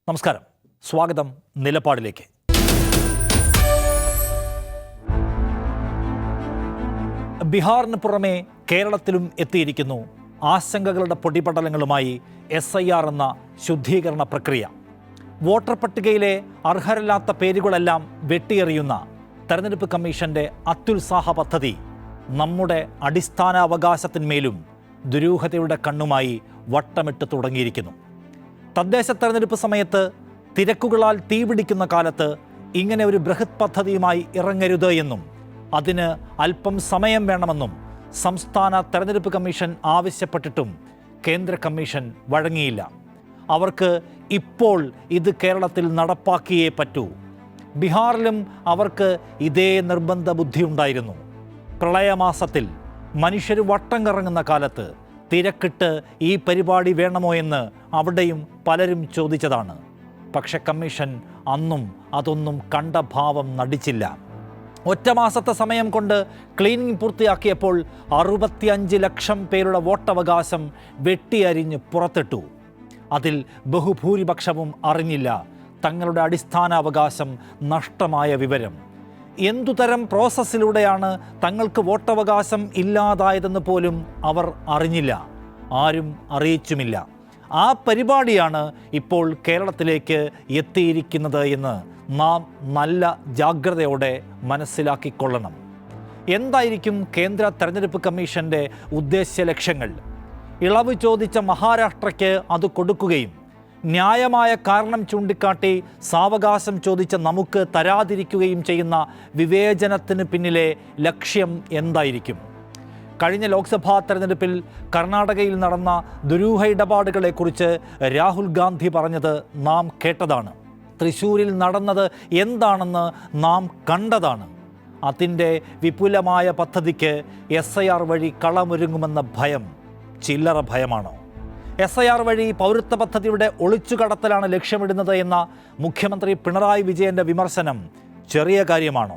നമസ്കാരം, സ്വാഗതം നിലപാടിലേക്ക്. ബീഹാറിന് പുറമെ കേരളത്തിലും എത്തിയിരിക്കുന്നു ആശങ്കകളുടെ പൊടിപടലങ്ങളുമായി SIR എന്ന ശുദ്ധീകരണ പ്രക്രിയ. വോട്ടർ പട്ടികയിലെ അർഹരല്ലാത്ത പേരുകളെല്ലാം വെട്ടിയെറിയുന്ന തെരഞ്ഞെടുപ്പ് കമ്മീഷന്റെ അത്യുത്സാഹ പദ്ധതി നമ്മുടെ അടിസ്ഥാന അവകാശത്തിന്മേലും ദുരൂഹതയുടെ കണ്ണുമായി വട്ടമിട്ട് തുടങ്ങിയിരിക്കുന്നു. തദ്ദേശ തെരഞ്ഞെടുപ്പ് സമയത്ത് തിരക്കുകളാൽ തീപിടിക്കുന്ന കാലത്ത് ഇങ്ങനെ ഒരു ബൃഹത് പദ്ധതിയുമായി ഇറങ്ങരുത് എന്നും അതിന് അല്പം സമയം വേണമെന്നും സംസ്ഥാന തെരഞ്ഞെടുപ്പ് കമ്മീഷൻ ആവശ്യപ്പെട്ടിട്ടും കേന്ദ്ര കമ്മീഷൻ വഴങ്ങിയില്ല. അവർക്ക് ഇപ്പോൾ ഇത് കേരളത്തിൽ നടപ്പാക്കിയേ പറ്റൂ. ബീഹാറിലും അവർക്ക് ഇതേ നിർബന്ധ ബുദ്ധിയുണ്ടായിരുന്നു. പ്രളയമാസത്തിൽ മനുഷ്യർ വട്ടം കറങ്ങുന്ന കാലത്ത് തിരക്കിട്ട് ഈ പരിപാടി വേണമോ എന്ന് അവിടെയും പലരും ചോദിച്ചതാണ്. പക്ഷെ കമ്മീഷൻ അന്നും അതൊന്നും കണ്ട ഭാവം നടിച്ചില്ല. ഒറ്റ മാസത്തെ സമയം കൊണ്ട് ക്ലീനിങ് പൂർത്തിയാക്കിയപ്പോൾ 65 ലക്ഷം പേരുടെ വോട്ടവകാശം വെട്ടിയരിഞ്ഞ് പുറത്തിട്ടു. അതിൽ ബഹുഭൂരിപക്ഷവും അറിഞ്ഞില്ല തങ്ങളുടെ അടിസ്ഥാന അവകാശം നഷ്ടമായ വിവരം. എന്തുതരം പ്രോസസ്സിലൂടെയാണ് തങ്ങൾക്ക് വോട്ടവകാശം ഇല്ലാതായതെന്ന് പോലും അവർ അറിഞ്ഞില്ല, ആരും അറിയിച്ചുമില്ല. ആ പരിപാടിയാണ് ഇപ്പോൾ കേരളത്തിലേക്ക് എത്തിയിരിക്കുന്നത് എന്ന് നാം നല്ല ജാഗ്രതയോടെ മനസ്സിലാക്കിക്കൊള്ളണം. എന്തായിരിക്കും കേന്ദ്ര തെരഞ്ഞെടുപ്പ് കമ്മീഷൻ്റെ ഉദ്ദേശ്യ ലക്ഷ്യങ്ങൾ? ഇളവ് ചോദിച്ച മഹാരാഷ്ട്രയ്ക്ക് അത് കൊടുക്കുകയും ന്യായമായ കാരണം ചൂണ്ടിക്കാട്ടി സാവകാശം ചോദിച്ച നമുക്ക് തരാതിരിക്കുകയും ചെയ്യുന്ന വിവേചനത്തിന് പിന്നിലെ ലക്ഷ്യം എന്തായിരിക്കും? കഴിഞ്ഞ ലോക്സഭാ തെരഞ്ഞെടുപ്പിൽ കർണാടകയിൽ നടന്ന ദുരൂഹ ഇടപാടുകളെക്കുറിച്ച് രാഹുൽ ഗാന്ധി പറഞ്ഞത് നാം കേട്ടതാണ്. തൃശ്ശൂരിൽ നടന്നത് എന്താണെന്ന് നാം കണ്ടതാണ്. അതിൻ്റെ വിപുലമായ പദ്ധതിക്ക് SIR വഴി കളമൊരുങ്ങുമെന്ന ഭയം ചില്ലറ ഭയമാണോ? SIR വഴി പൗരത്വ പദ്ധതിയുടെ ഒളിച്ചുകടത്തലാണ് ലക്ഷ്യമിടുന്നത് എന്ന മുഖ്യമന്ത്രി പിണറായി വിജയൻ്റെ വിമർശനം ചെറിയ കാര്യമാണോ?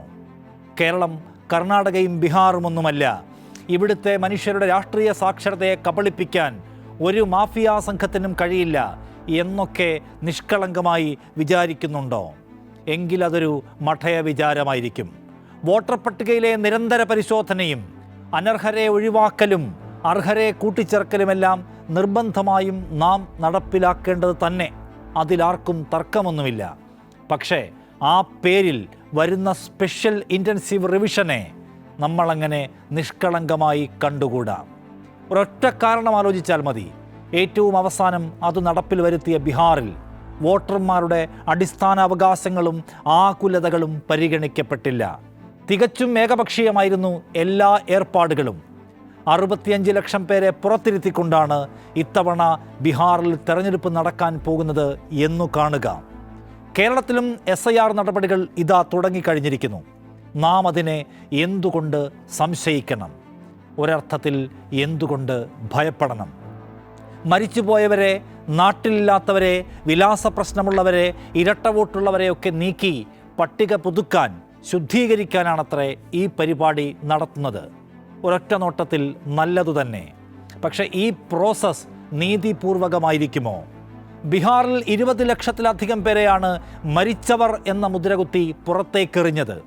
കേരളം കർണാടകയും ബീഹാറുമൊന്നുമല്ല. ഇവിടുത്തെ മനുഷ്യരുടെ രാഷ്ട്രീയ സാക്ഷരതയെ കബളിപ്പിക്കാൻ ഒരു മാഫിയ സംഘത്തിനും കഴിയില്ല എന്നൊക്കെ നിഷ്കളങ്കമായി വിചാരിക്കുന്നുണ്ടോ? എങ്കിലതൊരു മഠയ വിചാരമായിരിക്കും. വോട്ടർ പട്ടികയിലെ നിരന്തര പരിശോധനയും അനർഹരെ ഒഴിവാക്കലും അർഹരെ കൂട്ടിച്ചേർക്കലുമെല്ലാം നിർബന്ധമായും നാം നടപ്പിലാക്കേണ്ടത് തന്നെ. അതിലാർക്കും തർക്കമൊന്നുമില്ല. പക്ഷേ ആ പേരിൽ വരുന്ന സ്പെഷ്യൽ ഇൻറ്റൻസീവ് റിവിഷനെ നമ്മളങ്ങനെ നിഷ്കളങ്കമായി കണ്ടുകൂടാ. ഒരൊറ്റ കാരണം ആലോചിച്ചാൽ മതി. ഏറ്റവും അവസാനം അത് നടപ്പിൽ വരുത്തിയ ബീഹാറിൽ വോട്ടർമാരുടെ അടിസ്ഥാന അവകാശങ്ങളും ആകുലതകളും പരിഗണിക്കപ്പെട്ടില്ല. തികച്ചും ഏകപക്ഷീയമായിരുന്നു എല്ലാ ഏർപ്പാടുകളും. 65 ലക്ഷം പേരെ പുറത്തിരുത്തിക്കൊണ്ടാണ് ഇത്തവണ ബീഹാറിൽ തെരഞ്ഞെടുപ്പ് നടക്കാൻ പോകുന്നത് എന്നു കാണുക. കേരളത്തിലും SIR നടപടികൾ ഇതാ തുടങ്ങിക്കഴിഞ്ഞിരിക്കുന്നു. നാം അതിനെ എന്തുകൊണ്ട് സംശയിക്കണം? ഒരർത്ഥത്തിൽ എന്തുകൊണ്ട് ഭയപ്പെടണം? മരിച്ചുപോയവരെ, നാട്ടിലില്ലാത്തവരെ, വിലാസ പ്രശ്നമുള്ളവരെ, ഇരട്ട വോട്ടുള്ളവരെയൊക്കെ നീക്കി പട്ടിക പുതുക്കാൻ, ശുദ്ധീകരിക്കാനാണത്രേ ഈ പരിപാടി നടത്തുന്നത്. ഒരൊറ്റ നോട്ടത്തിൽ നല്ലതു തന്നെ. പക്ഷേ ഈ പ്രോസസ്സ് നീതിപൂർവകമായിരിക്കുമോ? ബീഹാറിൽ 20 ലക്ഷത്തിലധികം പേരെയാണ് മരിച്ചവർ എന്ന മുദ്രകുത്തി പുറത്തേക്കെറിഞ്ഞത്.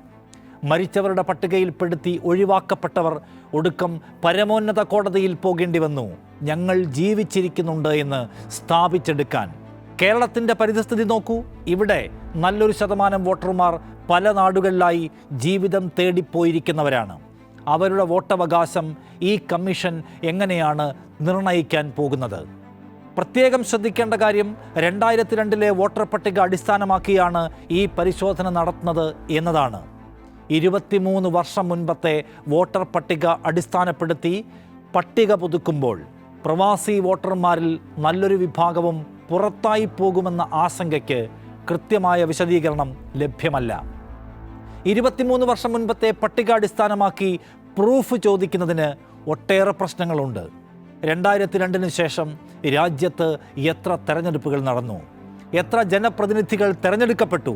മരിച്ചവരുടെ പട്ടികയിൽപ്പെടുത്തി ഒഴിവാക്കപ്പെട്ടവർ ഒടുക്കം പരമോന്നത കോടതിയിൽ പോകേണ്ടി വന്നു ഞങ്ങൾ ജീവിച്ചിരിക്കുന്നുണ്ട് എന്ന് സ്ഥാപിച്ചെടുക്കാൻ. കേരളത്തിൻ്റെ പരിസ്ഥിതി നോക്കൂ. ഇവിടെ നല്ലൊരു ശതമാനം വോട്ടർമാർ പല നാടുകളിലായി ജീവിതം തേടിപ്പോയിരിക്കുന്നവരാണ്. അവരുടെ വോട്ടവകാശം ഈ കമ്മീഷൻ എങ്ങനെയാണ് നിർണയിക്കാൻ പോകുന്നത്? പ്രത്യേകം ശ്രദ്ധിക്കേണ്ട കാര്യം 2002 വോട്ടർ പട്ടിക അടിസ്ഥാനമാക്കിയാണ് ഈ പരിശോധന നടത്തുന്നത് എന്നതാണ്. 23 വർഷം മുൻപത്തെ വോട്ടർ പട്ടിക അടിസ്ഥാനപ്പെടുത്തി പട്ടിക പുതുക്കുമ്പോൾ പ്രവാസി വോട്ടർമാരിൽ നല്ലൊരു വിഭാഗവും പുറത്തായി പോകുമെന്ന ആശങ്കയ്ക്ക് കൃത്യമായ വിശദീകരണം ലഭ്യമല്ല. 23 വർഷം മുൻപത്തെ പട്ടിക അടിസ്ഥാനമാക്കി പ്രൂഫ് ചോദിക്കുന്നതിന് ഒട്ടേറെ പ്രശ്നങ്ങളുണ്ട്. 2002 ശേഷം രാജ്യത്ത് എത്ര തെരഞ്ഞെടുപ്പുകൾ നടന്നു? എത്ര ജനപ്രതിനിധികൾ തെരഞ്ഞെടുക്കപ്പെട്ടു?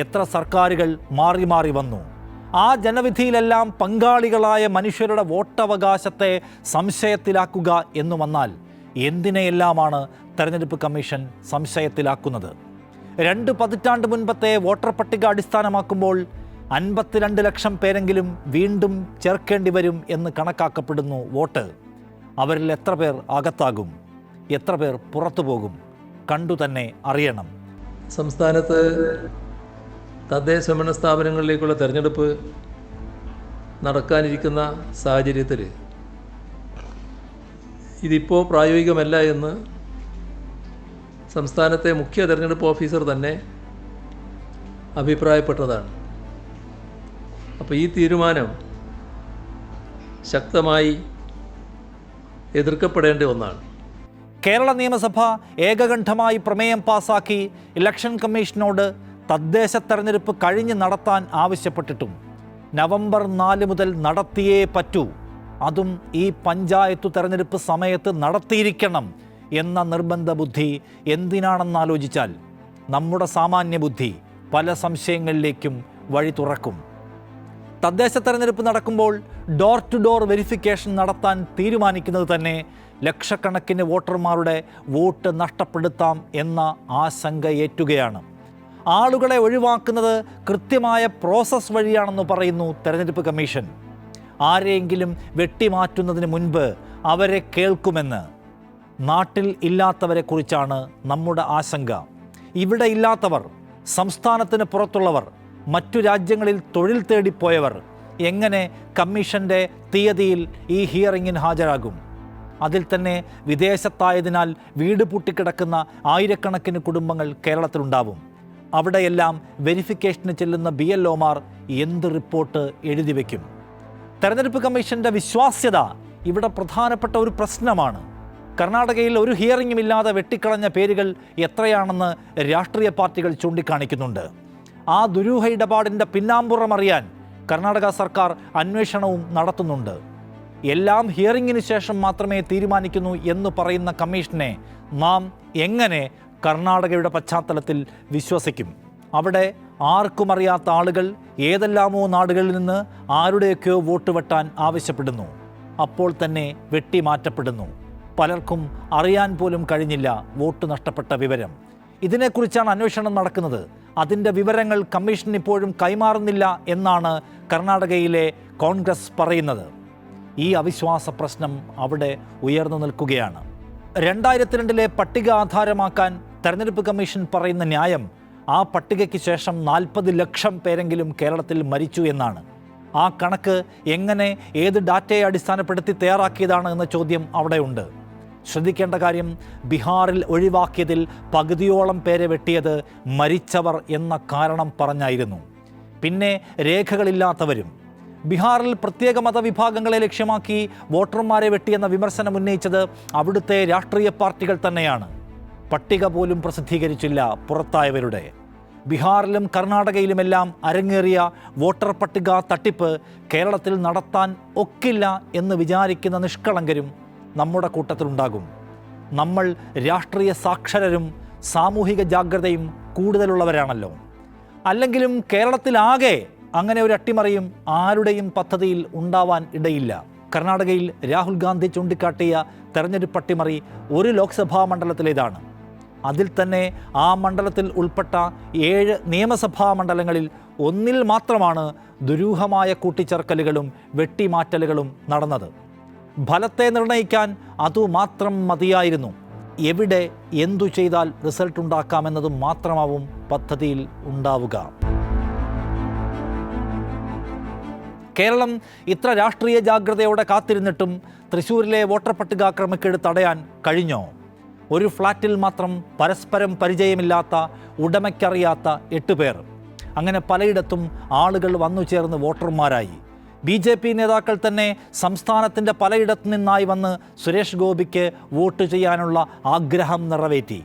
എത്ര സർക്കാരുകൾ മാറി മാറി വന്നു? ആ ജനവിധിയിലെല്ലാം പങ്കാളികളായ മനുഷ്യരുടെ വോട്ടവകാശത്തെ സംശയത്തിലാക്കുക എന്നു വന്നാൽ എന്തിനെയെല്ലാമാണ് തെരഞ്ഞെടുപ്പ് കമ്മീഷൻ സംശയത്തിലാക്കുന്നത്? 2 പതിറ്റാണ്ട് മുൻപത്തെ വോട്ടർ പട്ടിക അടിസ്ഥാനമാക്കുമ്പോൾ 52 ലക്ഷം പേരെങ്കിലും വീണ്ടും ചേർക്കേണ്ടി വരും എന്ന് കണക്കാക്കപ്പെടുന്നു വോട്ട്. അവരിൽ എത്ര പേർ അകത്താകും, എത്ര പേർ പുറത്തു പോകും, കണ്ടു തന്നെ അറിയണം. സംസ്ഥാനത്ത് തദ്ദേശ ഭരണ സ്ഥാപനങ്ങളിലേക്കുള്ള തെരഞ്ഞെടുപ്പ് നടക്കാനിരിക്കുന്ന സാഹചര്യത്തിൽ ഇതിപ്പോൾ പ്രായോഗികമല്ല എന്ന് സംസ്ഥാനത്തെ മുഖ്യ തെരഞ്ഞെടുപ്പ് ഓഫീസർ തന്നെ അഭിപ്രായപ്പെട്ടതാണ്. അപ്പോൾ ഈ തീരുമാനം ശക്തമായി എതിർക്കപ്പെടേണ്ട ഒന്നാണ്. കേരള നിയമസഭ ഏകകണ്ഠമായി പ്രമേയം പാസാക്കി ഇലക്ഷൻ കമ്മീഷനോട് തദ്ദേശ തെരഞ്ഞെടുപ്പ് കഴിഞ്ഞ് നടത്താൻ ആവശ്യപ്പെട്ടിട്ടും നവംബർ 4 മുതൽ നടത്തിയേ പറ്റൂ, അതും ഈ പഞ്ചായത്ത് തെരഞ്ഞെടുപ്പ് സമയത്ത് നടത്തിയിരിക്കണം എന്ന നിർബന്ധ ബുദ്ധി എന്തിനാണെന്നാലോചിച്ചാൽ നമ്മുടെ സാമാന്യ ബുദ്ധി പല സംശയങ്ങളിലേക്കും വഴി തുറക്കും. തദ്ദേശ തെരഞ്ഞെടുപ്പ് നടക്കുമ്പോൾ ഡോർ ടു ഡോർ വെരിഫിക്കേഷൻ നടത്താൻ തീരുമാനിക്കുന്നത് തന്നെ ലക്ഷക്കണക്കിന് വോട്ടർമാരുടെ വോട്ട് നഷ്ടപ്പെടുത്താം എന്ന ആശങ്കയേറ്റുകയാണ്. ആളുകളെ ഒഴിവാക്കുന്നത് കൃത്യമായ പ്രോസസ്സ് വഴിയാണെന്ന് പറയുന്നു തെരഞ്ഞെടുപ്പ് കമ്മീഷൻ. ആരെയെങ്കിലും വെട്ടിമാറ്റുന്നതിന് മുൻപ് അവരെ കേൾക്കുമെന്ന്. നാട്ടിൽ ഇല്ലാത്തവരെക്കുറിച്ചാണ് നമ്മുടെ ആശങ്ക. ഇവിടെ ഇല്ലാത്തവർ, സംസ്ഥാനത്തിന് പുറത്തുള്ളവർ, മറ്റു രാജ്യങ്ങളിൽ തൊഴിൽ തേടിപ്പോയവർ എങ്ങനെ കമ്മീഷൻ്റെ തീയതിയിൽ ഈ ഹിയറിങ്ങിന് ഹാജരാകും? അതിൽ തന്നെ വിദേശത്തായതിനാൽ വീട് പൂട്ടിക്കിടക്കുന്ന ആയിരക്കണക്കിന് കുടുംബങ്ങൾ കേരളത്തിലുണ്ടാവും. അവിടെയെല്ലാം വെരിഫിക്കേഷന് ചെല്ലുന്ന BLOമാർ എന്ത് റിപ്പോർട്ട് എഴുതി വയ്ക്കും? തെരഞ്ഞെടുപ്പ് കമ്മീഷൻ്റെ വിശ്വാസ്യത ഇവിടെ പ്രധാനപ്പെട്ട ഒരു പ്രശ്നമാണ്. കർണാടകയിൽ ഒരു ഹിയറിംഗും ഇല്ലാതെ വെട്ടിക്കളഞ്ഞ പേരുകൾ എത്രയാണെന്ന് രാഷ്ട്രീയ പാർട്ടികൾ ചൂണ്ടിക്കാണിക്കുന്നുണ്ട്. ആ ദുരൂഹ ഇടപാടിൻ്റെ പിന്നാമ്പുറം അറിയാൻ കർണാടക സർക്കാർ അന്വേഷണവും നടത്തുന്നുണ്ട്. എല്ലാം ഹിയറിംഗിന് ശേഷം മാത്രമേ തീരുമാനിക്കുന്നു എന്ന് പറയുന്ന കമ്മീഷനെ നാം എങ്ങനെ കർണാടകയുടെ പശ്ചാത്തലത്തിൽ വിശ്വസിക്കും? അവിടെ ആർക്കും അറിയാത്ത ആളുകൾ ഏതെല്ലാമോ നാടുകളിൽ നിന്ന് ആരുടെയൊക്കെയോ വോട്ട് വെട്ടാൻ ആവശ്യപ്പെടുന്നു. അപ്പോൾ തന്നെ വെട്ടിമാറ്റപ്പെടുന്നു. പലർക്കും അറിയാൻ പോലും കഴിഞ്ഞില്ല വോട്ട് നഷ്ടപ്പെട്ട വിവരം. ഇതിനെക്കുറിച്ചാണ് അന്വേഷണം നടക്കുന്നത്. അതിൻ്റെ വിവരങ്ങൾ കമ്മീഷൻ ഇപ്പോഴും കൈമാറുന്നില്ല എന്നാണ് കർണാടകയിലെ കോൺഗ്രസ് പറയുന്നത്. ഈ അവിശ്വാസ പ്രശ്നം അവിടെ ഉയർന്നു നിൽക്കുകയാണ്. 2002 പട്ടിക ആധാരമാക്കാൻ തെരഞ്ഞെടുപ്പ് കമ്മീഷൻ പറയുന്ന ന്യായം ആ പട്ടികയ്ക്ക് ശേഷം 40 ലക്ഷം പേരെങ്കിലും കേരളത്തിൽ മരിച്ചു എന്നാണ്. ആ കണക്ക് എങ്ങനെ, ഏത് ഡാറ്റയെ അടിസ്ഥാനപ്പെടുത്തി തയ്യാറാക്കിയതാണ് എന്ന ചോദ്യം അവിടെയുണ്ട്. ശ്രദ്ധിക്കേണ്ട കാര്യം, ബീഹാറിൽ ഒഴിവാക്കിയതിൽ പകുതിയോളം പേരെ വെട്ടിയത് മരിച്ചവർ എന്ന കാരണം പറഞ്ഞായിരുന്നു. പിന്നെ രേഖകളില്ലാത്തവരും. ബീഹാറിൽ പ്രത്യേക മതവിഭാഗങ്ങളെ ലക്ഷ്യമാക്കി വോട്ടർമാരെ വെട്ടിയെന്ന വിമർശനം ഉന്നയിച്ചത് അവിടുത്തെ രാഷ്ട്രീയ പാർട്ടികൾ തന്നെയാണ്. പട്ടിക പോലും പ്രസിദ്ധീകരിച്ചില്ല പുറത്തായവരുടെ. ബീഹാറിലും കർണാടകയിലുമെല്ലാം അരങ്ങേറിയ വോട്ടർ പട്ടിക തട്ടിപ്പ് കേരളത്തിൽ നടത്താൻ ഒക്കില്ല എന്ന് വിചാരിക്കുന്ന നിഷ്കളങ്കരും നമ്മുടെ കൂട്ടത്തിലുണ്ടാകും. നമ്മൾ രാഷ്ട്രീയ സാക്ഷരരും സാമൂഹിക ജാഗ്രതയും കൂടുതലുള്ളവരാണല്ലോ. അല്ലെങ്കിലും കേരളത്തിലാകെ അങ്ങനെ ഒരു അട്ടിമറിയും ആരുടെയും പദ്ധതിയിൽ ഉണ്ടാവാൻ ഇടയില്ല. കർണാടകയിൽ രാഹുൽ ഗാന്ധി ചൂണ്ടിക്കാട്ടിയ തെരഞ്ഞെടുപ്പ് അട്ടിമറി ഒരു ലോക്സഭാ മണ്ഡലത്തിലേതാണ്. അതിൽ തന്നെ ആ മണ്ഡലത്തിൽ ഉൾപ്പെട്ട 7 നിയമസഭാ മണ്ഡലങ്ങളിൽ ഒന്നിൽ മാത്രമാണ് ദുരൂഹമായ കൂട്ടിച്ചേർക്കലുകളും വെട്ടിമാറ്റലുകളും നടന്നത്. ഫലത്തെ നിർണ്ണയിക്കാൻ അതുമാത്രം മതിയായിരുന്നു. എവിടെ എന്തു ചെയ്താൽ റിസൾട്ട് ഉണ്ടാക്കാമെന്നതും മാത്രമാവും പദ്ധതിയിൽ ഉണ്ടാവുക. കേരളം ഇത്ര രാഷ്ട്രീയ ജാഗ്രതയോടെ കാത്തിരുന്നിട്ടും തൃശ്ശൂരിലെ വോട്ടർ പട്ടിക ക്രമക്കേട് തടയാൻ കഴിഞ്ഞോ? ഒരു ഫ്ലാറ്റിൽ മാത്രം പരസ്പരം പരിചയമില്ലാത്ത, ഉടമയ്ക്കറിയാത്ത 8 പേർ. അങ്ങനെ പലയിടത്തും ആളുകൾ വന്നു ചേർന്ന് വോട്ടർമാരായി. BJP നേതാക്കൾ തന്നെ സംസ്ഥാനത്തിൻ്റെ പലയിടത്തു നിന്നായി വന്ന് സുരേഷ് ഗോപിക്ക് വോട്ട് ചെയ്യാനുള്ള ആഗ്രഹം നിറവേറ്റി.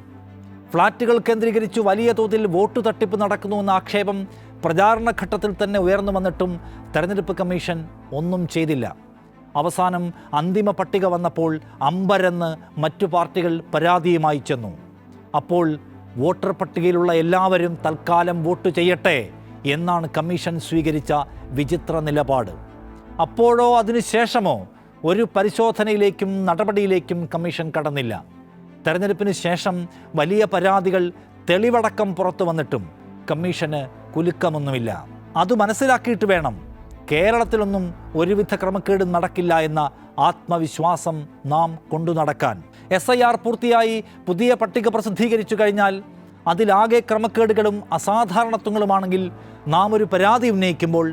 ഫ്ളാറ്റുകൾ കേന്ദ്രീകരിച്ചു വലിയ തോതിൽ വോട്ട് തട്ടിപ്പ് നടക്കുന്നുവെന്ന ആക്ഷേപം പ്രചാരണ ഘട്ടത്തിൽ തന്നെ ഉയർന്നു വന്നിട്ടും തെരഞ്ഞെടുപ്പ് കമ്മീഷൻ ഒന്നും ചെയ്തില്ല. അവസാനം അന്തിമ പട്ടിക വന്നപ്പോൾ അമ്പരന്ന് മറ്റു പാർട്ടികൾ പരാതിയുമായി ചെന്നു. അപ്പോൾ വോട്ടർ പട്ടികയിലുള്ള എല്ലാവരും തൽക്കാലം വോട്ട് ചെയ്യട്ടെ എന്നാണ് കമ്മീഷൻ സ്വീകരിച്ച വിചിത്ര നിലപാട്. അപ്പോഴോ അതിനുശേഷമോ ഒരു പരിശോധനയിലേക്കും നടപടിയിലേക്കും കമ്മീഷൻ കടന്നില്ല. തെരഞ്ഞെടുപ്പിന് ശേഷം വലിയ പരാതികൾ തെളിവടക്കം പുറത്തു വന്നിട്ടും കമ്മീഷന് കുലുക്കമൊന്നുമില്ല. അത് മനസ്സിലാക്കിയിട്ട് വേണം കേരളത്തിലൊന്നും ഒരുവിധ ക്രമക്കേടും നടക്കില്ല എന്ന ആത്മവിശ്വാസം നാം കൊണ്ടു നടക്കാൻ. SIR പൂർത്തിയായി പുതിയ പട്ടിക പ്രസിദ്ധീകരിച്ചു കഴിഞ്ഞാൽ അതിലാകെ ക്രമക്കേടുകളും അസാധാരണത്വങ്ങളുമാണെങ്കിൽ നാം ഒരു പരാതി ഉന്നയിക്കുമ്പോൾ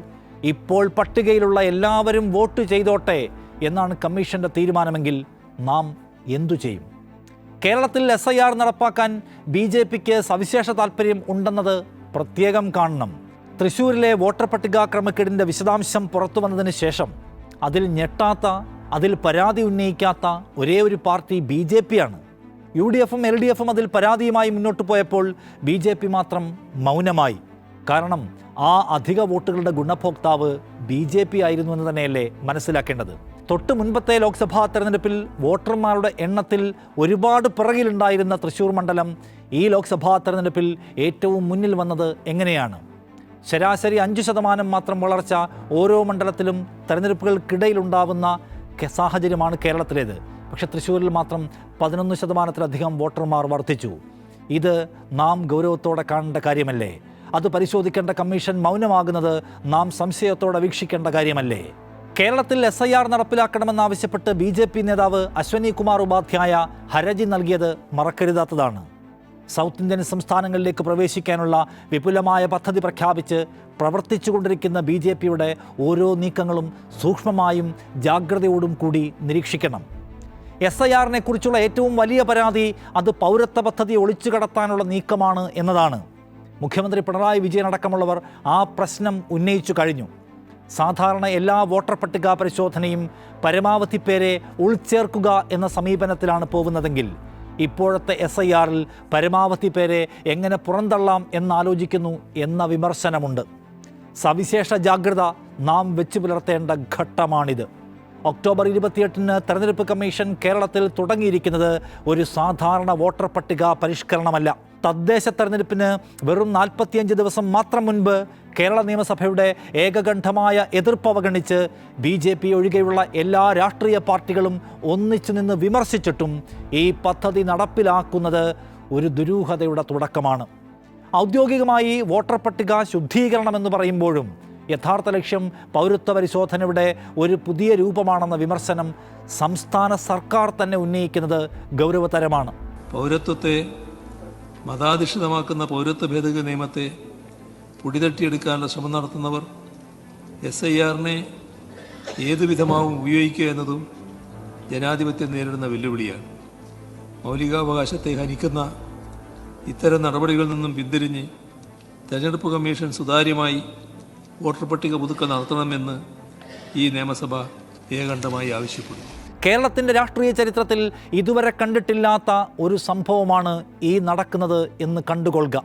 ഇപ്പോൾ പട്ടികയിലുള്ള എല്ലാവരും വോട്ട് ചെയ്തോട്ടെ എന്നാണ് കമ്മീഷൻ്റെ തീരുമാനമെങ്കിൽ നാം എന്തു ചെയ്യും? കേരളത്തിൽ SIR നടപ്പാക്കാൻ BJPക്ക് സവിശേഷ താല്പര്യം ഉണ്ടെന്നത് പ്രത്യേകം കാണണം. തൃശ്ശൂരിലെ വോട്ടർ പട്ടിക ക്രമക്കേടിൻ്റെ വിശദാംശം പുറത്തു വന്നതിന് ശേഷം അതിൽ ഞെട്ടാത്ത, അതിൽ പരാതി ഉന്നയിക്കാത്ത ഒരേ ഒരു പാർട്ടി BJP ആണ്. UDFും LDFും അതിൽ പരാതിയുമായി മുന്നോട്ട് പോയപ്പോൾ BJP മാത്രം മൗനമായി. കാരണം ആ അധിക വോട്ടുകളുടെ ഗുണഭോക്താവ് BJP ആയിരുന്നു എന്ന് തന്നെയല്ലേ മനസ്സിലാക്കേണ്ടത്. തൊട്ട് മുൻപത്തെ ലോക്സഭാ തെരഞ്ഞെടുപ്പിൽ വോട്ടർമാരുടെ എണ്ണത്തിൽ ഒരുപാട് പിറകിലുണ്ടായിരുന്ന തൃശ്ശൂർ മണ്ഡലം ഈ ലോക്സഭാ തെരഞ്ഞെടുപ്പിൽ ഏറ്റവും മുന്നിൽ വന്നത് എങ്ങനെയാണ്? ശരാശരി 5% മാത്രം വളർച്ച ഓരോ മണ്ഡലത്തിലും തെരഞ്ഞെടുപ്പുകൾക്കിടയിലുണ്ടാവുന്ന സാഹചര്യമാണ് കേരളത്തിലേത്. പക്ഷേ തൃശ്ശൂരിൽ മാത്രം 11%-ലധികം വോട്ടർമാർ വർദ്ധിച്ചു. ഇത് നാം ഗൗരവത്തോടെ കാണേണ്ട കാര്യമല്ലേ? അത് പരിശോധിക്കേണ്ട കമ്മീഷൻ മൗനമാകുന്നത് നാം സംശയത്തോടെ വീക്ഷിക്കേണ്ട കാര്യമല്ലേ? കേരളത്തിൽ SIR നടപ്പിലാക്കണമെന്നാവശ്യപ്പെട്ട് BJP നേതാവ് അശ്വനി കുമാർ ഉപാധ്യായ ഹർജി നൽകിയത് മറക്കരുതാത്തതാണ്. സൗത്ത് ഇന്ത്യൻ സംസ്ഥാനങ്ങളിലേക്ക് പ്രവേശിക്കാനുള്ള വിപുലമായ പദ്ധതി പ്രഖ്യാപിച്ച് പ്രവർത്തിച്ചുകൊണ്ടിരിക്കുന്ന BJPയുടെ ഓരോ നീക്കങ്ങളും സൂക്ഷ്മമായും ജാഗ്രതയോടും കൂടി നിരീക്ഷിക്കണം. SIRനെ കുറിച്ചുള്ള ഏറ്റവും വലിയ പരാതി അത് പൗരത്വ പദ്ധതി ഒളിച്ചു കടത്താനുള്ള നീക്കമാണ് എന്നതാണ്. മുഖ്യമന്ത്രി പിണറായി വിജയൻ അടക്കമുള്ളവർ ആ പ്രശ്നം ഉന്നയിച്ചു കഴിഞ്ഞു. സാധാരണ എല്ലാ വോട്ടർ പട്ടിക പരിശോധനയും പരമാവധി പേരെ ഉൾച്ചേർക്കുക എന്ന സമീപനത്തിലാണ് പോകുന്നതെങ്കിൽ ഇപ്പോഴത്തെ SIRൽ പരമാവധി പേരെ എങ്ങനെ പുറന്തള്ളാം എന്നാലോചിക്കുന്നു എന്ന വിമർശനമുണ്ട്. സവിശേഷ ജാഗ്രത നാം വെച്ചു പുലർത്തേണ്ട ഘട്ടമാണിത്. ഒക്ടോബർ 28-ന് തെരഞ്ഞെടുപ്പ് കമ്മീഷൻ കേരളത്തിൽ തുടങ്ങിയിരിക്കുന്നത് ഒരു സാധാരണ വോട്ടർ പട്ടിക പരിഷ്കരണമല്ല. തദ്ദേശ തെരഞ്ഞെടുപ്പിന് വെറും 45 ദിവസം മാത്രം മുൻപ് കേരള നിയമസഭയുടെ ഏകകണ്ഠമായ എതിർപ്പ് അവഗണിച്ച് BJP ഒഴികെയുള്ള എല്ലാ രാഷ്ട്രീയ പാർട്ടികളും ഒന്നിച്ചു നിന്ന് വിമർശിച്ചിട്ടും ഈ പദ്ധതി നടപ്പിലാക്കുന്നത് ഒരു ദുരൂഹതയുടെ തുടക്കമാണ്. ഔദ്യോഗികമായി വോട്ടർ പട്ടിക ശുദ്ധീകരണമെന്ന് പറയുമ്പോഴും യഥാർത്ഥ ലക്ഷ്യം പൗരത്വ പരിശോധനയുടെ ഒരു പുതിയ രൂപമാണെന്ന വിമർശനം സംസ്ഥാന സർക്കാർ തന്നെ ഉന്നയിക്കുന്നത് ഗൗരവതരമാണ്. പൗരത്വത്തെ മതാധിഷ്ഠിതമാക്കുന്ന പൗരത്വ ഭേദഗതി നിയമത്തെ പൊടിതട്ടിയെടുക്കാനുള്ള ശ്രമം നടത്തുന്നവർ SIRനെ ഏതു വിധമാവും ഉപയോഗിക്കുക എന്നതും ജനാധിപത്യം നേരിടുന്ന വെല്ലുവിളിയാണ്. മൗലികാവകാശത്തെ ഹനിക്കുന്ന ഇത്തരം നടപടികളിൽ നിന്നും പിന്തിരിഞ്ഞ് തെരഞ്ഞെടുപ്പ് കമ്മീഷൻ സുതാര്യമായി വോട്ടർ പട്ടിക പുതുക്കൽ നടത്തണമെന്ന് ഈ നിയമസഭ ഏകണ്ഠമായി ആവശ്യപ്പെടുന്നു. കേരളത്തിൻ്റെ രാഷ്ട്രീയ ചരിത്രത്തിൽ ഇതുവരെ കണ്ടിട്ടില്ലാത്ത ഒരു സംഭവമാണ് ഈ നടക്കുന്നത് എന്ന് കണ്ടുകൊള്ളുക.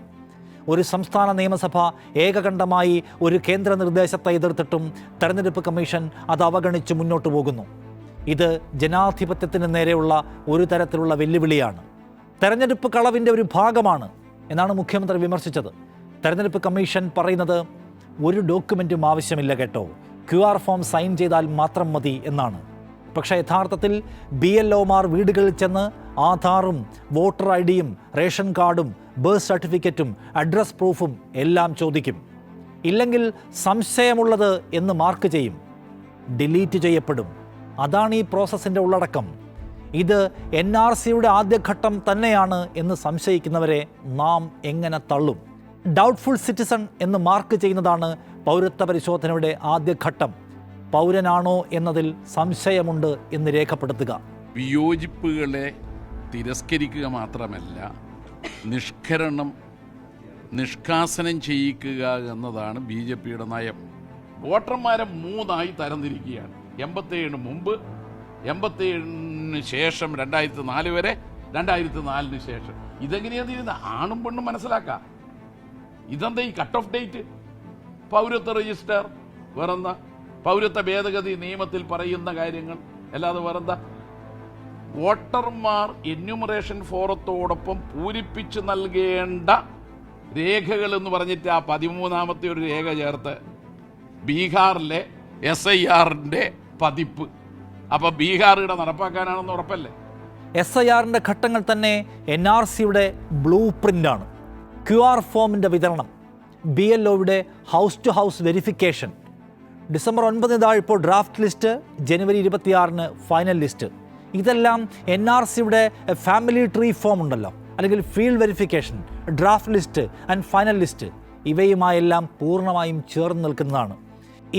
ഒരു സംസ്ഥാന നിയമസഭ ഏകകണ്ഠമായി ഒരു കേന്ദ്ര നിർദ്ദേശത്തെ എതിർത്തിട്ടും തെരഞ്ഞെടുപ്പ് കമ്മീഷൻ അത് അവഗണിച്ച് മുന്നോട്ട് പോകുന്നു. ഇത് ജനാധിപത്യത്തിന് നേരെയുള്ള ഒരു തരത്തിലുള്ള വെല്ലുവിളിയാണ്. തെരഞ്ഞെടുപ്പ് കളവിൻ്റെ ഒരു ഭാഗമാണ് എന്നാണ് മുഖ്യമന്ത്രി വിമർശിച്ചത്. തെരഞ്ഞെടുപ്പ് കമ്മീഷൻ പറയുന്നത് ഒരു ഡോക്യുമെൻറ്റും ആവശ്യമില്ല കേട്ടോ, QR ഫോം സൈൻ ചെയ്താൽ മാത്രം മതി എന്നാണ്. പക്ഷേ യഥാർത്ഥത്തിൽ BLOമാർ വീടുകളിൽ ചെന്ന് ആധാറും വോട്ടർ IDയും റേഷൻ കാർഡും ബർത്ത് സർട്ടിഫിക്കറ്റും അഡ്രസ് പ്രൂഫും എല്ലാം ചോദിക്കും. ഇല്ലെങ്കിൽ സംശയമുള്ളത് എന്ന് മാർക്ക് ചെയ്യും, ഡിലീറ്റ് ചെയ്യപ്പെടും. അതാണ് ഈ പ്രോസസ്സിൻ്റെ ഉള്ളടക്കം. ഇത് NRCയുടെ ആദ്യഘട്ടം തന്നെയാണ് എന്ന് സംശയിക്കുന്നവരെ നാം എങ്ങനെ തള്ളും? ഡൗട്ട്ഫുൾ സിറ്റിസൺ എന്ന് മാർക്ക് ചെയ്യുന്നതാണ് പൗരത്വ പരിശോധനയുടെ ആദ്യഘട്ടം. പൗരനാണോ എന്നതിൽ സംശയമുണ്ട് എന്ന് രേഖപ്പെടുത്തുക. വിയോജിപ്പുകളെ തിരസ്കരിക്കുക മാത്രമല്ല, നിഷ്കാസനം ചെയ്യിക്കുക എന്നതാണ് BJPയുടെ നയം. വോട്ടർമാരെ 3ആയി തരംതിരിക്കുകയാണ്. 87 മുമ്പ്, 87 ശേഷം, 2004 വരെ, 2004 ശേഷം. ഇതെങ്ങനെയാണ് ഇരുന്ന് ആണും പെണ്ണും മനസ്സിലാക്കാം. ഇതെന്താ ഈ കട്ട് ഓഫ് ഡേറ്റ്? പൗരത്വ രജിസ്റ്റർ വേറെന്താ? പൗരത്വ ഭേദഗതി നിയമത്തിൽ പറയുന്ന കാര്യങ്ങൾ അല്ലാതെ വേറെന്താ? വോട്ടർമാർ എന്യൂമറേഷൻ ഫോറത്തോടൊപ്പം പൂരിപ്പിച്ച് നൽകേണ്ട രേഖകൾ എന്ന് പറഞ്ഞിട്ട് ആ 13ാമത്തെ ഒരു രേഖ ചേർത്ത് ബീഹാറിലെ SIRന്റെ പതിപ്പ്. അപ്പം ബീഹാറിയുടെ നടപ്പാക്കാനാണെന്ന് ഉറപ്പല്ലേ? SIRന്റെ ഘട്ടങ്ങൾ തന്നെ NRCയുടെ ബ്ലൂ പ്രിൻ്റാണ്. QR ഫോമിൻ്റെ വിതരണം, BLOയുടെ house to house verification, December 9 ഇപ്പോൾ ഡ്രാഫ്റ്റ് ലിസ്റ്റ്, ജനുവരി 26 ഫൈനൽ ലിസ്റ്റ്. ഇതെല്ലാം NRCയുടെ ഫാമിലി ട്രീ ഫോം ഉണ്ടല്ലോ, അല്ലെങ്കിൽ field verification, draft list and final list, ഇവയുമായെല്ലാം പൂർണ്ണമായും ചേർന്ന് നിൽക്കുന്നതാണ്.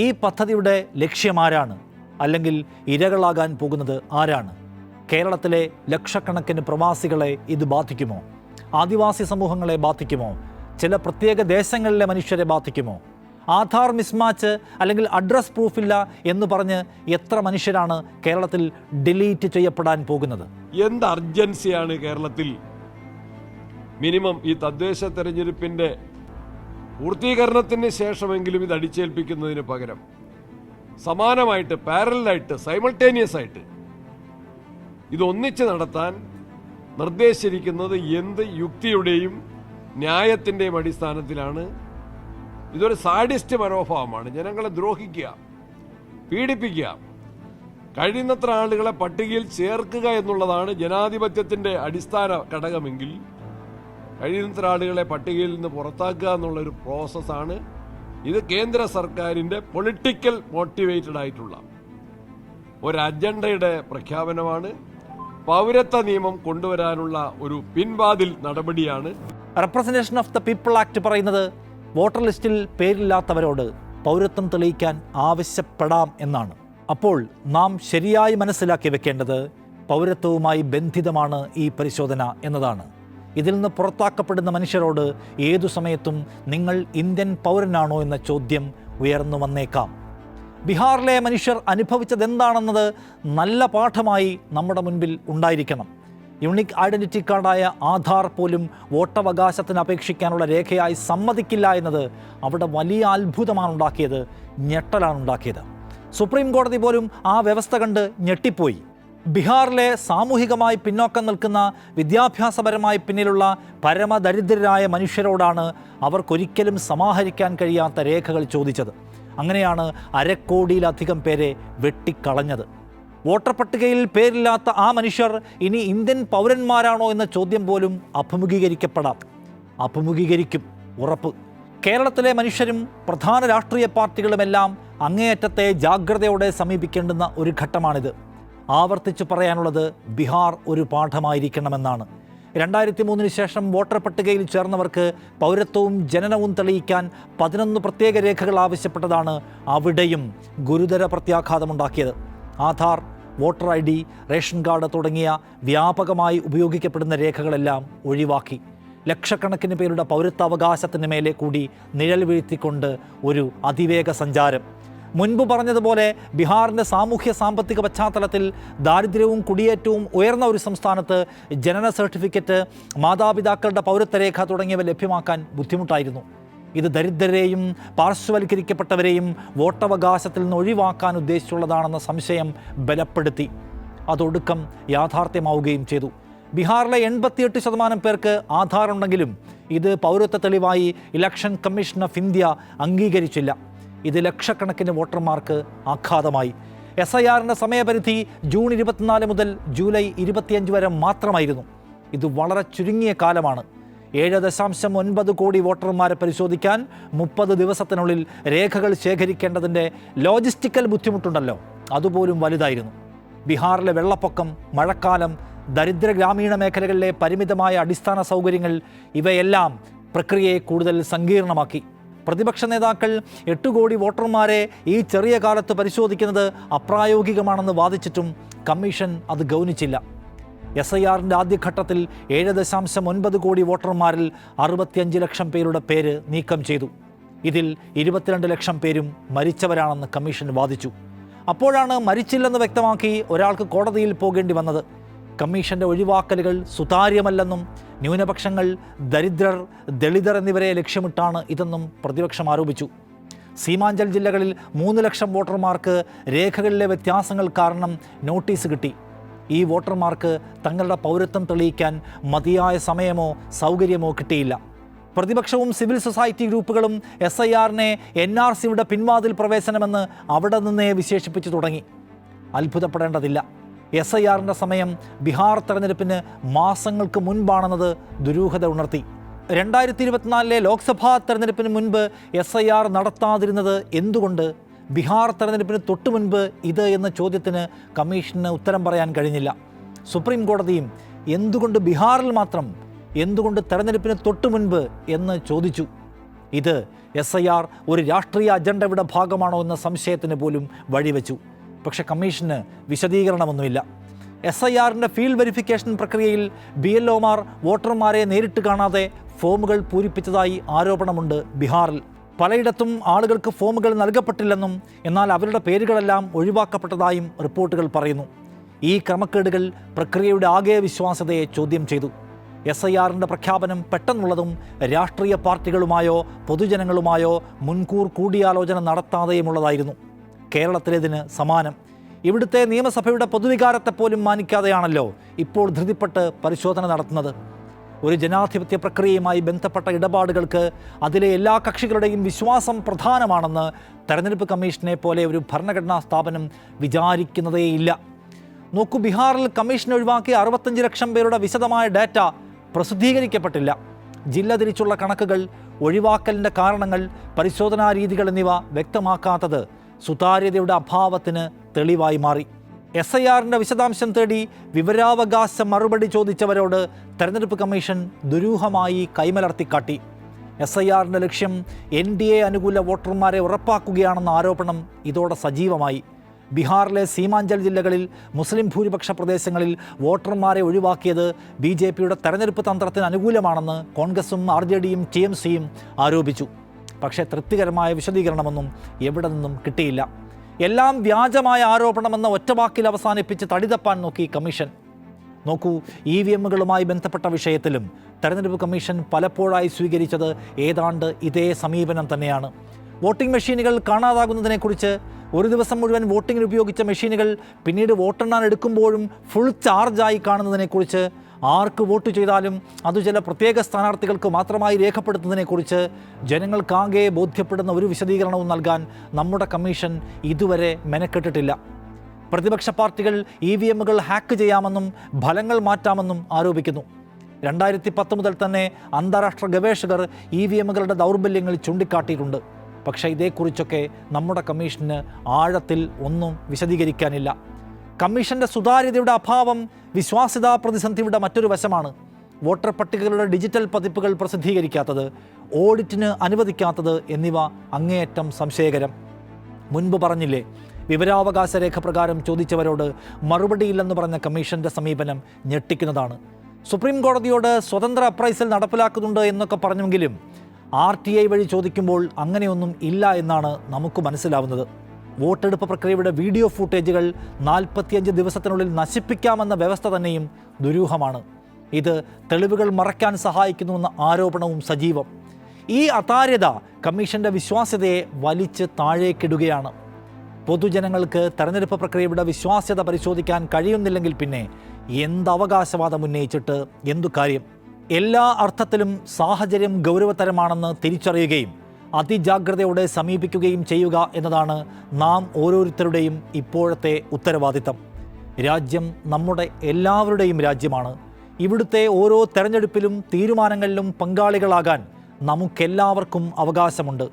ഈ പദ്ധതിയുടെ ലക്ഷ്യമാരാണ്, അല്ലെങ്കിൽ ഇരകളാകാൻ പോകുന്നത് ആരാണ്? കേരളത്തിലെ ലക്ഷക്കണക്കിന് പ്രവാസികളെ ഇത് ബാധിക്കുമോ? ആദിവാസി സമൂഹങ്ങളെ ബാധിക്കുമോ? ചില പ്രത്യേക ദേശങ്ങളിലെ മനുഷ്യരെ ബാധിക്കുമോ? ആധാർ മിസ്മാച്ച് അല്ലെങ്കിൽ അഡ്രസ് പ്രൂഫില്ല എന്ന് പറഞ്ഞ് എത്ര മനുഷ്യരാണ് കേരളത്തിൽ ഡിലീറ്റ് ചെയ്യപ്പെടാൻ പോകുന്നത്? എന്ത് അർജൻസിയാണ് കേരളത്തിൽ മിനിമം ഈ തദ്ദേശ തെരഞ്ഞെടുപ്പിൻ്റെ പൂർത്തീകരണത്തിന് ശേഷമെങ്കിലും ഇത് അടിച്ചേൽപ്പിക്കുന്നതിന് പകരം സമാനമായിട്ട്, പാരലായിട്ട്, സൈമൾട്ടേനിയസ് ആയിട്ട് ഇത് ഒന്നിച്ച് നടത്താൻ നിർദ്ദേശിച്ചിരിക്കുന്നത് എന്ത് യുക്തിയുടെയും ന്യായത്തിൻ്റെയും അടിസ്ഥാനത്തിലാണ്? ഇതൊരു സാഡിസ്റ്റ് മനോഭാവമാണ്. ജനങ്ങളെ ദ്രോഹിക്കുക, പീഡിപ്പിക്കുക, കഴിയുന്നത്ര ആളുകളെ പട്ടികയിൽ ചേർക്കുക എന്നുള്ളതാണ് ജനാധിപത്യത്തിൻ്റെ അടിസ്ഥാന ഘടകമെങ്കിൽ കഴിയുന്നത്ര ആളുകളെ പട്ടികയിൽ നിന്ന് പുറത്താക്കുക എന്നുള്ളൊരു പ്രോസസ്സാണ്. ഇത് കേന്ദ്ര സർക്കാരിൻ്റെ പൊളിറ്റിക്കൽ മോട്ടിവേറ്റഡ് ആയിട്ടുള്ള ഒരു അജണ്ടയുടെ പ്രഖ്യാപനമാണ്. പൗരത്വ നിയമം കൊണ്ടുവരാനുള്ള ഒരു പിൻവാതിൽ നടപടിയാണ്. Representation of the people act പറയുന്നത് വോട്ടർ ലിസ്റ്റിൽ പേരില്ലാത്തവരോട് പൗരത്വം തെളിയിക്കാൻ ആവശ്യപ്പെടാം എന്നാണ്. അപ്പോൾ നാം ശരിയായി മനസ്സിലാക്കി വെക്കേണ്ടത് പൗരത്വവുമായി ബന്ധിതമാണ് ഈ പരിശോധന എന്നതാണ്. ഇതിൽ നിന്ന് പുറത്താക്കപ്പെടുന്ന മനുഷ്യരോട് ഏതു സമയത്തും നിങ്ങൾ ഇന്ത്യൻ പൗരനാണോ എന്ന ചോദ്യം ഉയർന്നു വന്നേക്കാം. ബീഹാറിലെ മനുഷ്യർ അനുഭവിച്ചതെന്താണെന്നത് നല്ല പാഠമായി നമ്മുടെ മുൻപിൽ ഉണ്ടായിരിക്കണം. യൂണിക് ഐഡൻറ്റിറ്റി കാർഡായ ആധാർ പോലും വോട്ടവകാശത്തിന് അപേക്ഷിക്കാനുള്ള രേഖയായി സമ്മതിക്കില്ല എന്നത് അവിടെ വലിയ അത്ഭുതമാണ് ഉണ്ടാക്കിയത്, ഞെട്ടലാണ് ഉണ്ടാക്കിയത്. സുപ്രീം കോടതി പോലും ആ വ്യവസ്ഥ കണ്ട് ഞെട്ടിപ്പോയി. ബീഹാറിലെ സാമൂഹികമായി പിന്നോക്കം നിൽക്കുന്ന, വിദ്യാഭ്യാസപരമായി പിന്നിലുള്ള പരമദരിദ്രരായ മനുഷ്യരോടാണ് അവർക്കൊരിക്കലും സമാഹരിക്കാൻ കഴിയാത്ത രേഖകൾ ചോദിച്ചത്. അങ്ങനെയാണ് 250 കോടിയിലധികം പേരെ വെട്ടിക്കളഞ്ഞത്. വോട്ടർ പട്ടികയിൽ പേരില്ലാത്ത ആ മനുഷ്യർ ഇനി ഇന്ത്യൻ പൗരന്മാരാണോ എന്ന ചോദ്യം പോലും അഭിമുഖീകരിക്കും, ഉറപ്പ്. കേരളത്തിലെ മനുഷ്യരും പ്രധാന രാഷ്ട്രീയ പാർട്ടികളുമെല്ലാം അങ്ങേയറ്റത്തെ ജാഗ്രതയോടെ സമീപിക്കേണ്ടുന്ന ഒരു ഘട്ടമാണിത്. ആവർത്തിച്ച് പറയാനുള്ളത് ബീഹാർ ഒരു പാഠമായിരിക്കണമെന്നാണ്. 2003 ശേഷം വോട്ടർ പട്ടികയിൽ ചേർന്നവർക്ക് പൗരത്വവും ജനനവും തെളിയിക്കാൻ 11 പ്രത്യേക രേഖകൾ ആവശ്യപ്പെട്ടതാണ് അവിടെയും ഗുരുതര പ്രത്യാഘാതമുണ്ടാക്കിയത്. Aadhaar, voter ID, ration card തുടങ്ങിയ വ്യാപകമായി ഉപയോഗിക്കപ്പെടുന്ന രേഖകളെല്ലാം ഒഴിവാക്കി. ലക്ഷക്കണക്കിന് പേരുടെ പൗരത്വാവകാശത്തിന് മേലെ കൂടി നിഴൽ വീഴ്ത്തിക്കൊണ്ട് ഒരു അതിവേഗ സഞ്ചാരം. മുൻപ് പറഞ്ഞതുപോലെ ബീഹാറിൻ്റെ സാമൂഹ്യ സാമ്പത്തിക പശ്ചാത്തലത്തിൽ ദാരിദ്ര്യവും കുടിയേറ്റവും ഉയർന്ന ഒരു സംസ്ഥാനത്ത് ജനന സർട്ടിഫിക്കറ്റ്, മാതാപിതാക്കളുടെ പൗരത്വരേഖ തുടങ്ങിയവ ലഭ്യമാക്കാൻ ബുദ്ധിമുട്ടായിരുന്നു. ഇത് ദരിദ്രരെയും പാർശ്വവൽക്കരിക്കപ്പെട്ടവരെയും വോട്ടവകാശത്തിൽ നിന്ന് ഒഴിവാക്കാൻ ഉദ്ദേശിച്ചുള്ളതാണെന്ന സംശയം ബലപ്പെടുത്തി. അതൊടുക്കം യാഥാർത്ഥ്യമാവുകയും ചെയ്തു. ബീഹാറിലെ 88% പേർക്ക് ആധാർ ഉണ്ടെങ്കിലും ഇത് പൗരത്വ തെളിവായി ഇലക്ഷൻ കമ്മീഷൻ ഓഫ് ഇന്ത്യ അംഗീകരിച്ചില്ല. ഇത് ലക്ഷക്കണക്കിന് വോട്ടർമാർക്ക് ആഘാതമായി. SIRൻ്റെ സമയപരിധി ജൂൺ 24 മുതൽ ജൂലൈ 25 വരെ മാത്രമായിരുന്നു. ഇത് വളരെ ചുരുങ്ങിയ കാലമാണ്. 7.9 കോടി വോട്ടർമാരെ പരിശോധിക്കാൻ 30 ദിവസത്തിനുള്ളിൽ രേഖകൾ ശേഖരിക്കേണ്ടതിൻ്റെ ലോജിസ്റ്റിക്കൽ ബുദ്ധിമുട്ടുണ്ടല്ലോ, അതുപോലും വലുതായിരുന്നു. ബീഹാറിലെ വെള്ളപ്പൊക്കം, മഴക്കാലം, ദരിദ്ര ഗ്രാമീണ മേഖലകളിലെ പരിമിതമായ അടിസ്ഥാന സൗകര്യങ്ങൾ, ഇവയെല്ലാം പ്രക്രിയയെ കൂടുതൽ സങ്കീർണമാക്കി. പ്രതിപക്ഷ നേതാക്കൾ 8 കോടി വോട്ടർമാരെ ഈ ചെറിയ കാലത്ത് പരിശോധിക്കുന്നത് അപ്രായോഗികമാണെന്ന് വാദിച്ചിട്ടും കമ്മീഷൻ അത് ഗൗനിച്ചില്ല. SIRൻ്റെ ആദ്യഘട്ടത്തിൽ 7.9 കോടി വോട്ടർമാരിൽ 65 ലക്ഷം പേരുടെ പേര് നീക്കം ചെയ്തു. ഇതിൽ 22 ലക്ഷം പേരും മരിച്ചവരാണെന്ന് കമ്മീഷൻ വാദിച്ചു. അപ്പോഴാണ് മരിച്ചില്ലെന്ന് വ്യക്തമാക്കി ഒരാൾക്ക് കോടതിയിൽ പോകേണ്ടി വന്നത്. കമ്മീഷൻ്റെ ഒഴിവാക്കലുകൾ സുതാര്യമല്ലെന്നും ന്യൂനപക്ഷങ്ങൾ, ദരിദ്രർ, ദളിതർ എന്നിവരെ ലക്ഷ്യമിട്ടാണ് ഇതെന്നും പ്രതിപക്ഷം ആരോപിച്ചു. സീമാഞ്ചൽ ജില്ലകളിൽ 3 ലക്ഷം വോട്ടർമാർക്ക് രേഖകളിലെ വ്യത്യാസങ്ങൾ കാരണം നോട്ടീസ് കിട്ടി. ഈ വോട്ടർമാർക്ക് തങ്ങളുടെ പൗരത്വം തെളിയിക്കാൻ മതിയായ സമയമോ സൗകര്യമോ കിട്ടിയില്ല. പ്രതിപക്ഷവും സിവിൽ സൊസൈറ്റി ഗ്രൂപ്പുകളും SIRനെ NRCയുടെ പിൻവാതിൽ പ്രവേശനമെന്ന് അവിടെ നിന്നേ വിശേഷിപ്പിച്ചു തുടങ്ങി. അത്ഭുതപ്പെടേണ്ടതില്ല. SIRൻ്റെ സമയം ബീഹാർ തെരഞ്ഞെടുപ്പിന് മാസങ്ങൾക്ക് മുൻപാണെന്നത് ദുരൂഹത ഉണർത്തി. 2024 ലോക്സഭാ തെരഞ്ഞെടുപ്പിന് മുൻപ് SIR നടത്താതിരുന്നത് എന്തുകൊണ്ട്? ബീഹാർ തെരഞ്ഞെടുപ്പിന് തൊട്ടു മുൻപ് ഇത് എന്ന ചോദ്യത്തിന് കമ്മീഷന് ഉത്തരം പറയാൻ കഴിഞ്ഞില്ല. സുപ്രീം കോടതിയും എന്തുകൊണ്ട് ബീഹാറിൽ മാത്രം, എന്തുകൊണ്ട് തെരഞ്ഞെടുപ്പിന് തൊട്ടു മുൻപ് എന്ന് ചോദിച്ചു. ഇത് SIR ഒരു രാഷ്ട്രീയ അജണ്ടയുടെ ഭാഗമാണോ എന്ന സംശയത്തിന് പോലും വഴിവെച്ചു. പക്ഷേ കമ്മീഷന് വിശദീകരണമൊന്നുമില്ല. SIRൻ്റെ ഫീൽഡ് വെരിഫിക്കേഷൻ പ്രക്രിയയിൽ BLOമാർ വോട്ടർമാരെ നേരിട്ട് കാണാതെ ഫോമുകൾ പൂരിപ്പിച്ചതായി ആരോപണമുണ്ട് ബീഹാറിൽ. പലയിടത്തും ആളുകൾക്ക് ഫോമുകൾ നൽകപ്പെട്ടില്ലെന്നും എന്നാൽ അവരുടെ പേരുകളെല്ലാം ഒഴിവാക്കപ്പെട്ടതായും റിപ്പോർട്ടുകൾ പറയുന്നു. ഈ ക്രമക്കേടുകൾ പ്രക്രിയയുടെ ആകെ വിശ്വാസ്യതയെ ചോദ്യം ചെയ്തു. SIRൻ്റെ പ്രഖ്യാപനം പെട്ടെന്നുള്ളതും രാഷ്ട്രീയ പാർട്ടികളുമായോ പൊതുജനങ്ങളുമായോ മുൻകൂർ കൂടിയാലോചന നടത്താതെയുമുള്ളതായിരുന്നു. കേരളത്തിലേതിന് സമാനം. ഇവിടുത്തെ നിയമസഭയുടെ പൊതുവികാരത്തെപ്പോലും മാനിക്കാതെയാണല്ലോ ഇപ്പോൾ ധൃതിപ്പെട്ട് പരിശോധന നടത്തുന്നത്. ഒരു ജനാധിപത്യ പ്രക്രിയയുമായി ബന്ധപ്പെട്ട ഇടപാടുകൾക്ക് അതിലെ എല്ലാ കക്ഷികളുടെയും വിശ്വാസം പ്രധാനമാണെന്ന് തെരഞ്ഞെടുപ്പ് കമ്മീഷനെ പോലെ ഒരു ഭരണഘടനാ സ്ഥാപനം വിചാരിക്കുന്നതേയില്ല. നോക്കൂ, ബീഹാറിൽ കമ്മീഷൻ ഒഴിവാക്കിയ 65 ലക്ഷം പേരുടെ വിശദമായ ഡാറ്റ പ്രസിദ്ധീകരിക്കപ്പെട്ടില്ല. ജില്ല തിരിച്ചുള്ള കണക്കുകൾ, ഒഴിവാക്കലിൻ്റെ കാരണങ്ങൾ, പരിശോധനാ രീതികൾ എന്നിവ വ്യക്തമാക്കാത്തത് സുതാര്യതയുടെ അഭാവത്തിന് തെളിവായി മാറി. SIRൻ്റെ വിശദാംശം തേടി വിവരാവകാശ മറുപടി ചോദിച്ചവരോട് തെരഞ്ഞെടുപ്പ് കമ്മീഷൻ ദുരൂഹമായി കൈമലർത്തിക്കാട്ടി. SIRൻ്റെ ലക്ഷ്യം NDA അനുകൂല വോട്ടർമാരെ ഉറപ്പാക്കുകയാണെന്ന ആരോപണം ഇതോടെ സജീവമായി. ബീഹാറിലെ സീമാഞ്ചൽ ജില്ലകളിൽ മുസ്ലിം ഭൂരിപക്ഷ പ്രദേശങ്ങളിൽ വോട്ടർമാരെ ഒഴിവാക്കിയത് BJPയുടെ തെരഞ്ഞെടുപ്പ് തന്ത്രത്തിന് അനുകൂലമാണെന്ന് കോൺഗ്രസും RJDയും TMCയും ആരോപിച്ചു. പക്ഷേ തൃപ്തികരമായ വിശദീകരണമൊന്നും എവിടെ നിന്നും കിട്ടിയില്ല. എല്ലാം വ്യാജമായ ആരോപണമെന്ന ഒറ്റവാക്കിൽ അവസാനിപ്പിച്ച് തടിതപ്പാൻ നോക്കി കമ്മീഷൻ. നോക്കൂ, EVMകളുമായി ബന്ധപ്പെട്ട വിഷയത്തിലും തെരഞ്ഞെടുപ്പ് കമ്മീഷൻ പലപ്പോഴായി സ്വീകരിച്ചത് ഏതാണ്ട് ഇതേ സമീപനം തന്നെയാണ്. വോട്ടിംഗ് മെഷീനുകൾ കാണാതാകുന്നതിനെക്കുറിച്ച്, ഒരു ദിവസം മുഴുവൻ വോട്ടിങ്ങിന് ഉപയോഗിച്ച മെഷീനുകൾ പിന്നീട് വോട്ടെണ്ണാൻ എടുക്കുമ്പോഴും ഫുൾ ചാർജായി കാണുന്നതിനെക്കുറിച്ച്, ആർക്ക് വോട്ട് ചെയ്താലും അത് ചില പ്രത്യേക സ്ഥാനാർത്ഥികൾക്ക് മാത്രമായി രേഖപ്പെടുത്തുന്നതിനെക്കുറിച്ച് ജനങ്ങൾക്കാകെ ബോധ്യപ്പെടുന്ന ഒരു വിശദീകരണവും നൽകാൻ നമ്മുടെ കമ്മീഷൻ ഇതുവരെ മെനക്കെട്ടിട്ടില്ല. പ്രതിപക്ഷ പാർട്ടികൾ EVMകൾ ഹാക്ക് ചെയ്യാമെന്നും ഫലങ്ങൾ മാറ്റാമെന്നും ആരോപിക്കുന്നു. 2010 മുതൽ തന്നെ അന്താരാഷ്ട്ര ഗവേഷകർ EVMകളുടെ ദൗർബല്യങ്ങൾ ചൂണ്ടിക്കാട്ടിയിട്ടുണ്ട്. പക്ഷേ ഇതേക്കുറിച്ചൊക്കെ നമ്മുടെ കമ്മീഷന് ആഴത്തിൽ ഒന്നും വിശദീകരിക്കാനില്ല. കമ്മീഷൻ്റെ സുതാര്യതയുടെ അഭാവം വിശ്വാസ്യതാ പ്രതിസന്ധിയുടെ മറ്റൊരു വശമാണ്. വോട്ടർ പട്ടികകളുടെ ഡിജിറ്റൽ പതിപ്പുകൾ പ്രസിദ്ധീകരിക്കാത്തത്, ഓഡിറ്റിന് അനുവദിക്കാത്തത് എന്നിവ അങ്ങേയറ്റം സംശയകരം. മുൻപ് പറഞ്ഞില്ലേ, വിവരാവകാശ രേഖ പ്രകാരം ചോദിച്ചവരോട് മറുപടിയില്ലെന്ന് പറഞ്ഞ കമ്മീഷൻ്റെ സമീപനം ഞെട്ടിക്കുന്നതാണ്. സുപ്രീം കോടതിയോട് സ്വതന്ത്ര അപ്രൈസൽ നടപ്പിലാക്കുന്നുണ്ട് എന്നൊക്കെ പറഞ്ഞെങ്കിലും RTI വഴി ചോദിക്കുമ്പോൾ അങ്ങനെയൊന്നും ഇല്ല എന്നാണ് നമുക്ക് മനസ്സിലാവുന്നത്. വോട്ടെടുപ്പ് പ്രക്രിയയുടെ വീഡിയോ ഫൂട്ടേജുകൾ 45 ദിവസത്തിനുള്ളിൽ നശിപ്പിക്കാമെന്ന വ്യവസ്ഥ തന്നെയും ദുരൂഹമാണ്. ഇത് തെളിവുകൾ മറയ്ക്കാൻ സഹായിക്കുന്നുവെന്ന ആരോപണവും സജീവം. ഈ അതാര്യത കമ്മീഷൻ്റെ വിശ്വാസ്യതയെ വലിച്ച് താഴേക്കിടുകയാണ്. പൊതുജനങ്ങൾക്ക് തെരഞ്ഞെടുപ്പ് പ്രക്രിയയുടെ വിശ്വാസ്യത പരിശോധിക്കാൻ കഴിയുന്നില്ലെങ്കിൽ പിന്നെ അവകാശവാദം ഉന്നയിച്ചിട്ട് എന്തു കാര്യം? എല്ലാ അർത്ഥത്തിലും സാഹചര്യം ഗൗരവതരമാണെന്ന് തിരിച്ചറിയുകയും അതിജാഗ്രതയോടെ സമീപിക്കുകയും ചെയ്യുക എന്നതാണ് നാം ഓരോരുത്തരുടെയും ഇപ്പോഴത്തെ ഉത്തരവാദിത്തം. രാജ്യം നമ്മുടെ എല്ലാവരുടെയും രാജ്യമാണ്. ഇവിടുത്തെ ഓരോ തെരഞ്ഞെടുപ്പിലും തീരുമാനങ്ങളിലും പങ്കാളികളാകാൻ നമുക്കെല്ലാവർക്കും അവകാശമുണ്ട്.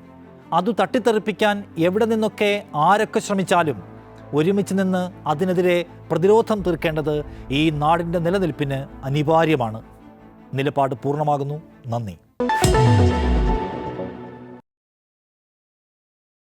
അത് തട്ടിത്തെറിപ്പിക്കാൻ എവിടെ നിന്നൊക്കെ ആരൊക്കെ ശ്രമിച്ചാലും ഒരുമിച്ച് നിന്ന് അതിനെതിരെ പ്രതിരോധം തീർക്കേണ്ടത് ഈ നാടിൻ്റെ നിലനിൽപ്പിന് അനിവാര്യമാണ്. നിലപാട് പൂർണ്ണമാകുന്നു. നന്ദി.